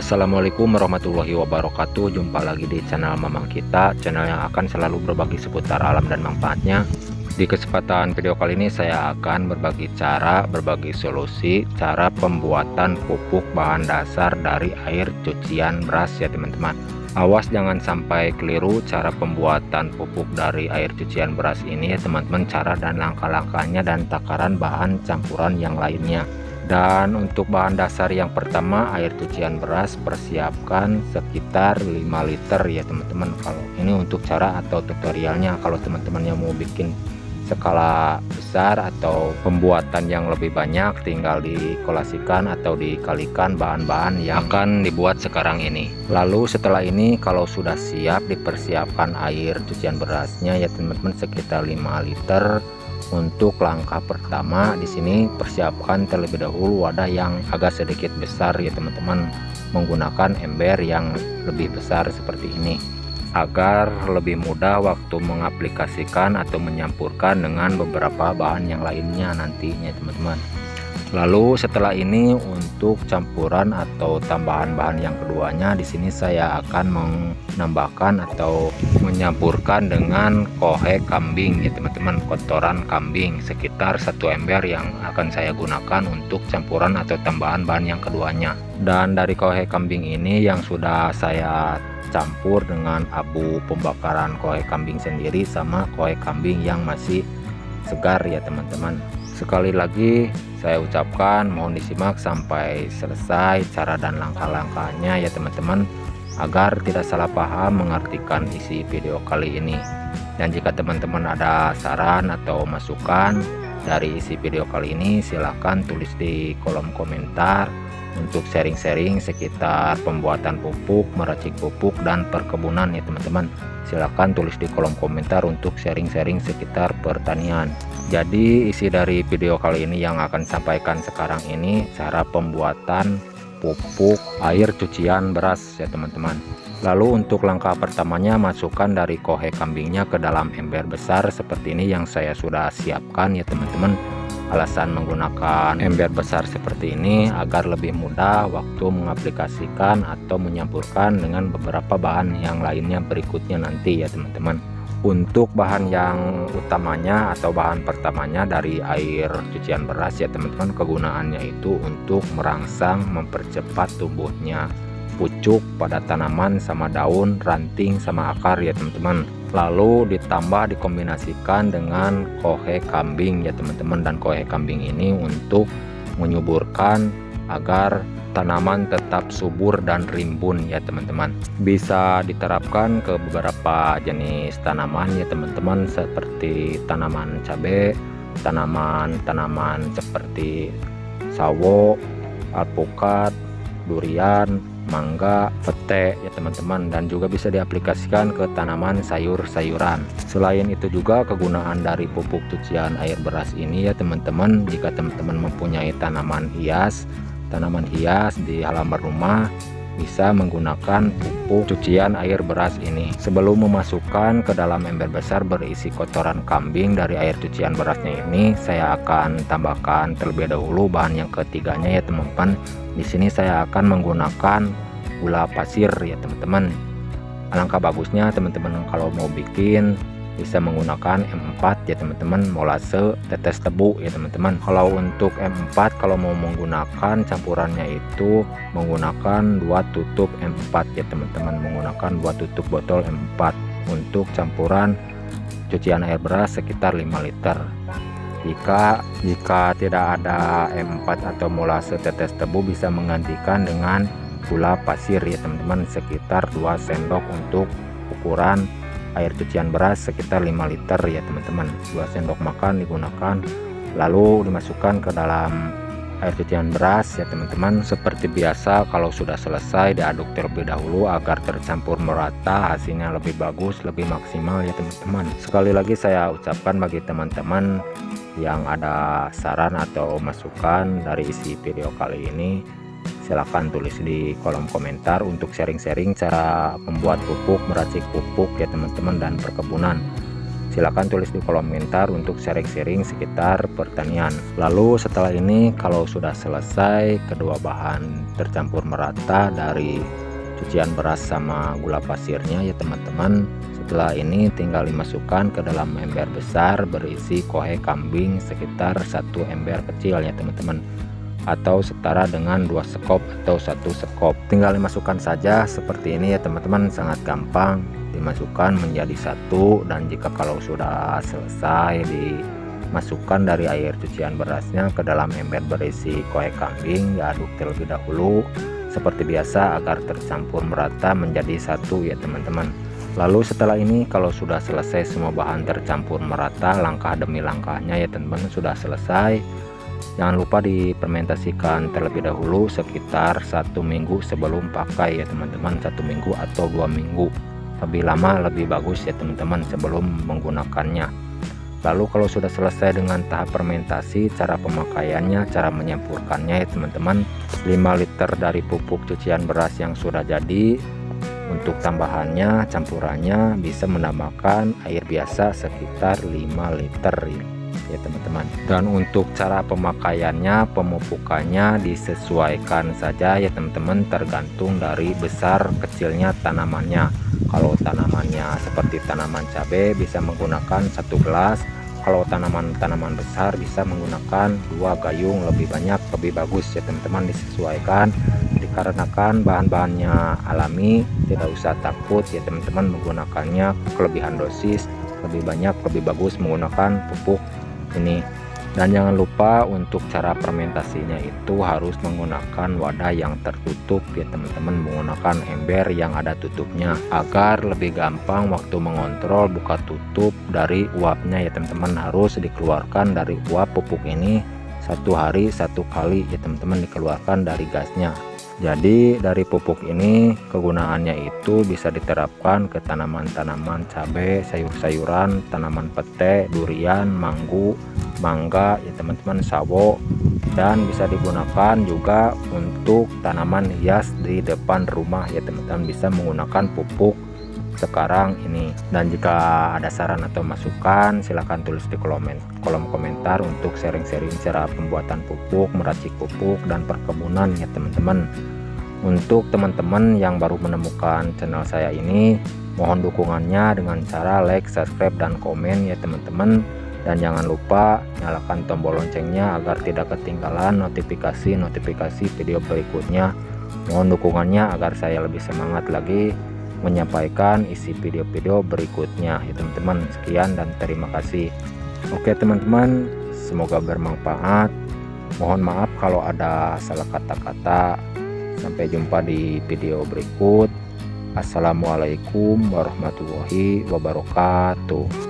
Assalamualaikum warahmatullahi wabarakatuh. Jumpa lagi di channel Mamang kita, channel yang akan selalu berbagi seputar alam dan manfaatnya. Di kesempatan video kali ini saya akan berbagi solusi cara pembuatan pupuk bahan dasar dari air cucian beras ya teman-teman. Awas jangan sampai keliru cara pembuatan pupuk dari air cucian beras ini ya teman-teman, cara dan langkah-langkahnya dan takaran bahan campuran yang lainnya. Dan untuk bahan dasar yang pertama, air cucian beras, persiapkan sekitar 5 liter ya teman-teman. Kalau ini untuk cara atau tutorialnya, kalau teman-teman yang mau bikin skala besar atau pembuatan yang lebih banyak, tinggal dikolasikan atau dikalikan bahan-bahan yang akan dibuat sekarang ini. Lalu setelah ini kalau sudah siap, dipersiapkan air cucian berasnya ya teman-teman, sekitar 5 liter. Untuk langkah pertama di sini persiapkan terlebih dahulu wadah yang agak sedikit besar ya teman-teman, menggunakan ember yang lebih besar seperti ini agar lebih mudah waktu mengaplikasikan atau menyampurkan dengan beberapa bahan yang lainnya nantinya teman-teman. Lalu setelah ini untuk campuran atau tambahan bahan yang keduanya, di sini saya akan menambahkan atau menyampurkan dengan kohe kambing ya teman-teman, kotoran kambing sekitar 1 ember yang akan saya gunakan untuk campuran atau tambahan bahan yang keduanya. Dan dari kohe kambing ini yang sudah saya campur dengan abu pembakaran kohe kambing sendiri sama kohe kambing yang masih segar ya teman-teman. Sekali lagi saya ucapkan mohon disimak sampai selesai cara dan langkah-langkahnya ya teman-teman, agar tidak salah paham mengartikan isi video kali ini. Dan jika teman-teman ada saran atau masukan dari isi video kali ini, silahkan tulis di kolom komentar. Untuk sharing-sharing sekitar pembuatan pupuk, meracik pupuk dan perkebunan ya teman-teman, silahkan tulis di kolom komentar untuk sharing-sharing sekitar pertanian. Jadi isi dari video kali ini yang akan sampaikan sekarang ini cara pembuatan pupuk air cucian beras ya teman-teman. Lalu untuk langkah pertamanya, masukkan dari kohe kambingnya ke dalam ember besar seperti ini yang saya sudah siapkan ya teman-teman. Alasan menggunakan ember besar seperti ini agar lebih mudah waktu mengaplikasikan atau menyampurkan dengan beberapa bahan yang lainnya berikutnya nanti ya teman-teman. Untuk bahan yang utamanya atau bahan pertamanya dari air cucian beras ya teman-teman, kegunaannya itu untuk merangsang, mempercepat tumbuhnya pucuk pada tanaman sama daun, ranting sama akar ya teman-teman. Lalu ditambah dikombinasikan dengan kohe kambing ya teman-teman, dan kohe kambing ini untuk menyuburkan agar tanaman tetap subur dan rimbun ya teman-teman. Bisa diterapkan ke beberapa jenis tanaman ya teman-teman, seperti tanaman cabai, tanaman seperti sawo, alpukat, durian, mangga, pete ya teman-teman, dan juga bisa diaplikasikan ke tanaman sayur-sayuran. Selain itu juga kegunaan dari pupuk cucian air beras ini ya teman-teman, jika teman-teman mempunyai tanaman hias di halaman rumah, bisa menggunakan pupuk cucian air beras ini. Sebelum memasukkan ke dalam ember besar berisi kotoran kambing dari air cucian berasnya ini, saya akan tambahkan terlebih dahulu bahan yang ketiganya ya teman-teman. Di sini saya akan menggunakan gula pasir ya teman-teman. Alangkah bagusnya teman-teman kalau mau bikin bisa menggunakan M4 ya teman-teman, molase tetes tebu ya teman-teman. Kalau untuk M4 kalau mau menggunakan campurannya itu menggunakan 2 tutup M4 ya teman-teman, menggunakan 2 tutup botol M4 untuk campuran cucian air beras sekitar 5 liter. Jika tidak ada M4 atau molase tetes tebu, bisa menggantikan dengan gula pasir ya teman-teman, sekitar 2 sendok untuk ukuran air cucian beras sekitar 5 liter ya teman-teman. 2 sendok makan digunakan, lalu dimasukkan ke dalam air cucian beras ya teman-teman. Seperti biasa, kalau sudah selesai diaduk terlebih dahulu agar tercampur merata, hasilnya lebih bagus, lebih maksimal ya teman-teman. Sekali lagi saya ucapkan bagi teman-teman yang ada saran atau masukan dari isi video kali ini, silahkan tulis di kolom komentar untuk sharing-sharing cara membuat pupuk, meracik pupuk ya teman-teman, dan perkebunan. Silahkan tulis di kolom komentar untuk sharing-sharing sekitar pertanian. Lalu setelah ini kalau sudah selesai kedua bahan tercampur merata dari cucian beras sama gula pasirnya ya teman-teman, setelah ini tinggal dimasukkan ke dalam ember besar berisi kohe kambing sekitar 1 ember kecil ya teman-teman, atau setara dengan 2 sekop atau 1 sekop. Tinggal dimasukkan saja seperti ini ya teman-teman, sangat gampang dimasukkan menjadi satu. Dan jika kalau sudah selesai dimasukkan dari air cucian berasnya ke dalam ember berisi kohe kambing, diaduk terlebih dahulu seperti biasa agar tercampur merata menjadi satu ya teman-teman. Lalu setelah ini kalau sudah selesai semua bahan tercampur merata, langkah demi langkahnya ya teman-teman sudah selesai. Jangan lupa difermentasikan terlebih dahulu sekitar 1 minggu sebelum pakai ya teman-teman, 1 minggu atau 2 minggu, lebih lama lebih bagus ya teman-teman sebelum menggunakannya. Lalu kalau sudah selesai dengan tahap fermentasi, cara pemakaiannya, cara menyampurkannya ya teman-teman, 5 liter dari pupuk cucian beras yang sudah jadi. Untuk tambahannya, campurannya bisa menambahkan air biasa sekitar 5 liter ya teman-teman. Dan untuk cara pemakaiannya, pemupukannya disesuaikan saja ya teman-teman, tergantung dari besar kecilnya tanamannya. Kalau tanamannya seperti tanaman cabai bisa menggunakan 1 gelas, kalau tanaman-tanaman besar bisa menggunakan 2 gayung, lebih banyak lebih bagus ya teman-teman, disesuaikan. Dikarenakan bahan-bahannya alami, tidak usah takut ya teman-teman menggunakannya kelebihan dosis, lebih banyak lebih bagus menggunakan pupuk ini. Dan jangan lupa untuk cara fermentasinya itu harus menggunakan wadah yang tertutup ya teman-teman, menggunakan ember yang ada tutupnya agar lebih gampang waktu mengontrol buka tutup dari uapnya ya teman-teman. Harus dikeluarkan dari uap pupuk ini 1 hari 1 kali ya teman-teman, dikeluarkan dari gasnya. Jadi dari pupuk ini kegunaannya itu bisa diterapkan ke tanaman-tanaman cabai, sayur-sayuran, tanaman pete, durian, mangga, mangga ya teman-teman, sawo, dan bisa digunakan juga untuk tanaman hias di depan rumah ya teman-teman, bisa menggunakan pupuk sekarang ini. Dan jika ada saran atau masukan silahkan tulis di kolom komentar untuk sharing-sharing cara pembuatan pupuk, meracik pupuk, dan perkebunan ya teman-teman. Untuk teman-teman yang baru menemukan channel saya ini, mohon dukungannya dengan cara like, subscribe, dan komen ya teman-teman. Dan jangan lupa nyalakan tombol loncengnya agar tidak ketinggalan notifikasi video berikutnya. Mohon dukungannya agar saya lebih semangat lagi menyampaikan isi video-video berikutnya ya teman-teman. Sekian dan terima kasih. Oke teman-teman, semoga bermanfaat. Mohon maaf kalau ada salah kata-kata. Sampai jumpa di video berikut. Assalamualaikum warahmatullahi wabarakatuh.